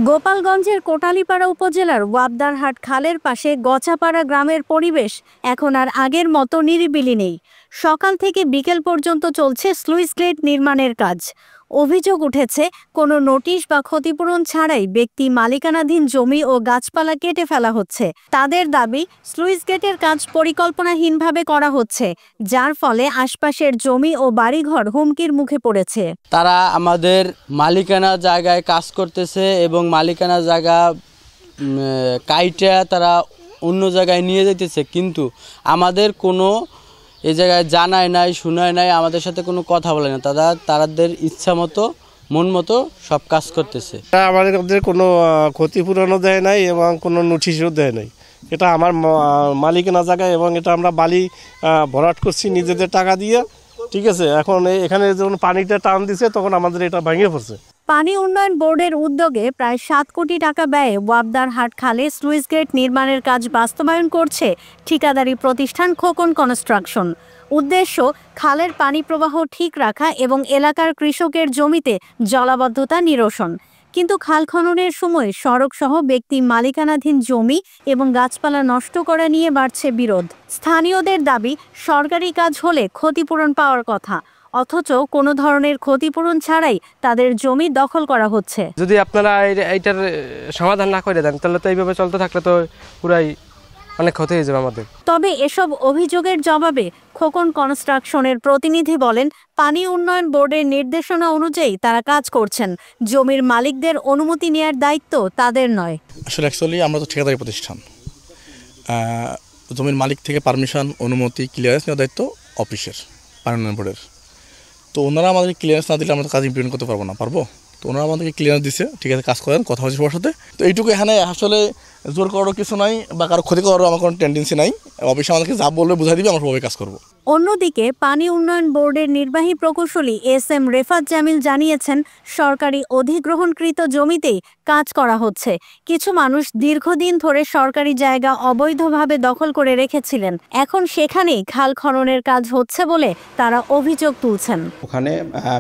গোপালগঞ্জের কোটালীপাড়া উপজেলার ওয়াবদারহাট খালের পাশে গচাপাড়া গ্রামের পরিবেশ এখন আর আগের মতো নিরিবিলি নেই। সকাল থেকে বিকেল পর্যন্ত চলছে স্লুইস গেট নির্মাণের কাজ। অভিযোগ উঠেছে, কোনো নোটিশ বা ক্ষতিপূরণ ছাড়াই ব্যক্তি মালিকানাধীন জমি ও গাছপালা কেটে ফেলা হচ্ছে। তাদের দাবি, স্লুইস গেটের কাজ পরিকল্পনাহীনভাবে করা হচ্ছে, যার ফলে আশপাশের জমি ও বাড়িঘর হুমকির মুখে পড়েছে। তারা আমাদের মালিকানা জায়গায় কাজ করতেছে এবং মালিকানা জায়গা কাইটা তারা অন্য জায়গায় নিয়ে যেতেছে, কিন্তু আমাদের কোনো এই জায়গায় জানায় নাই, শোনায় নাই, আমাদের সাথে কোনো কথা বলে না। তাদের ইচ্ছা মতো মন মতো সব কাজ করতেছে। আমাদের কোনো ক্ষতিপূরণও দেয় নাই এবং কোনো নোটিশও দেয় নাই। এটা আমার মালিকানা জায়গা এবং এটা আমরা বালি ভরাট করছি নিজেদের টাকা দিয়ে, ঠিক আছে। এখন এখানে যখন পানিটা টান দিছে তখন আমাদের এটা ভেঙে পড়ছে। পানি উন্নয়ন বোর্ডের উদ্যোগে প্রায় ৭ কোটি টাকা ব্যয়ে ওয়াবদারহাট খালে স্লুইস গেট নির্মাণের কাজ বাস্তবায়ন করছে ঠিকাদারি প্রতিষ্ঠান খোকন কনস্ট্রাকশন। উদ্দেশ্য, খালের পানি প্রবাহ ঠিক রাখা এবং এলাকার কৃষকের জমিতে জলাবদ্ধতা নিরসন। কিন্তু খাল খননের সময় সড়কসহ ব্যক্তি মালিকানাধীন জমি এবং গাছপালা নষ্ট করা নিয়ে বাড়ছে বিরোধ। স্থানীয়দের দাবি, সরকারি কাজ হলে ক্ষতিপূরণ পাওয়ার কথা, অথচ কোনো ধরনের ক্ষতিপূরণ ছাড়াই তাদের জমি দখল করা হচ্ছে। যদি আপনারা এইটার সমাধান না করে দেন তাহলে তো এইভাবে চলতে থাকলে তো পুরাই অনেক ক্ষতি হয়ে যাবে আমাদের। তবে এসব অভিযোগের জবাবে খোকন কনস্ট্রাকশনের প্রতিনিধি বলেন, পানি উন্নয়ন বোর্ডের নির্দেশনা অনুযায়ী তারা কাজ করছেন। জমির মালিকদের অনুমতি নেওয়ার দায়িত্ব তাদের নয়। আসলে অ্যাকচুয়ালি আমরা তো ঠিকাদারি প্রতিষ্ঠান, জমির মালিক থেকে পারমিশন, অনুমতি, ক্লিয়ারেন্স নেওয়ার দায়িত্ব অফিসের, পানি উন্নয়ন বোর্ডের। তো ওনারা আমাদের ক্লিয়ারেন্স না দিলে আমরা কাজ ইমপ্লিমেন্ট করতে পারবো না। তো ওনারা আমাদেরকে ক্লিয়ারেন্স দিচ্ছে, ঠিক আছে, কাজ করেন, কথা হচ্ছে সবার সাথে। তো এইটুকু এখানে আসলে জোর করারও কিছু নাই বা কারো ক্ষতি করারও আমার কোনো টেন্ডেন্সি নাই। অফিসে আমাদেরকে যা বলবে বুঝাই দিবে, আমরা সবাই কাজ করবো। অন্যদিকে পানি উন্নয়ন বোর্ডের নির্বাহী প্রকৌশলী এস.এম. রেফাত জামিল জানিয়েছেন, সরকারি অধিগ্রহণকৃত জমিতেই কাজ করা হচ্ছে। কিছু মানুষ দীর্ঘদিন ধরে সরকারি জায়গা অবৈধভাবে দখল করে রেখেছিলেন, এখন সেখানেই খাল খননের কাজ হচ্ছে বলে তারা অভিযোগ তুলছেন। ওখানে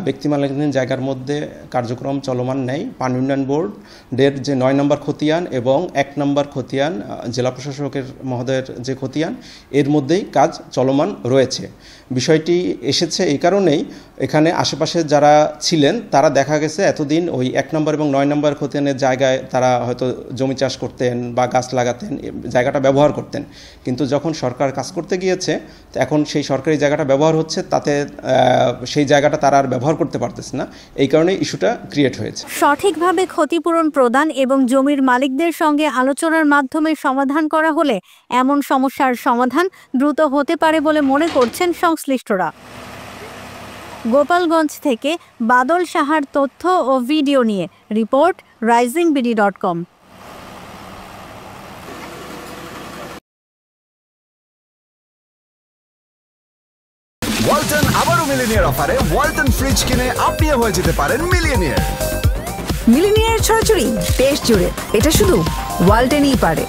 ব্যক্তি মালিকানাধীন জায়গার মধ্যে কার্যক্রম চলমান নেই। পানি উন্নয়ন বোর্ডের যে ৯ নম্বর খতিয়ান এবং ১ নম্বর খতিয়ান জেলা প্রশাসকের মহোদয়ের যে খতিয়ান, এর মধ্যেই কাজ চলমান রয়েছে। বিষয়টি এসেছে এই কারণেই, এখানে আশেপাশে যারা ছিলেন তারা দেখা গেছে এতদিন ওই ১ নম্বর এবং ৯ নম্বর খতিয়ানের জায়গায় তারা হয়তো জমি চাষ করতেন বা গাছ লাগাতেন, জায়গাটা ব্যবহার করতেন। কিন্তু যখন সরকার কাজ করতে গিয়েছে, এখন সেই সরকারি জায়গাটা ব্যবহার হচ্ছে, তাতে সেই জায়গাটা তারা আর ব্যবহার করতে পারতেছে না। এই কারণে ইস্যুটা ক্রিয়েট হয়েছে। সঠিকভাবে ক্ষতিপূরণ প্রদান এবং জমির মালিকদের সঙ্গে আলোচনার মাধ্যমে সমাধান করা হলে এমন সমস্যার সমাধান দ্রুত হতে পারে বলে মনে করছেন সংশ্লিষ্টরা। গোপালগঞ্জ থেকে বাদল সাহার তথ্য ও ভিডিও নিয়ে রিপোর্ট risingBD.com। ওয়ালটন আবারও মিলিনিয়ার অফারে ওয়ালটন ফ্রিজ কিনে আপনিও হয়ে যেতে পারেন মিলিয়নিয়ার। মিলিনিয়ার ছড়াছড়ি দেশ জুড়ে, এটা শুধু ওয়ালটনই পারে।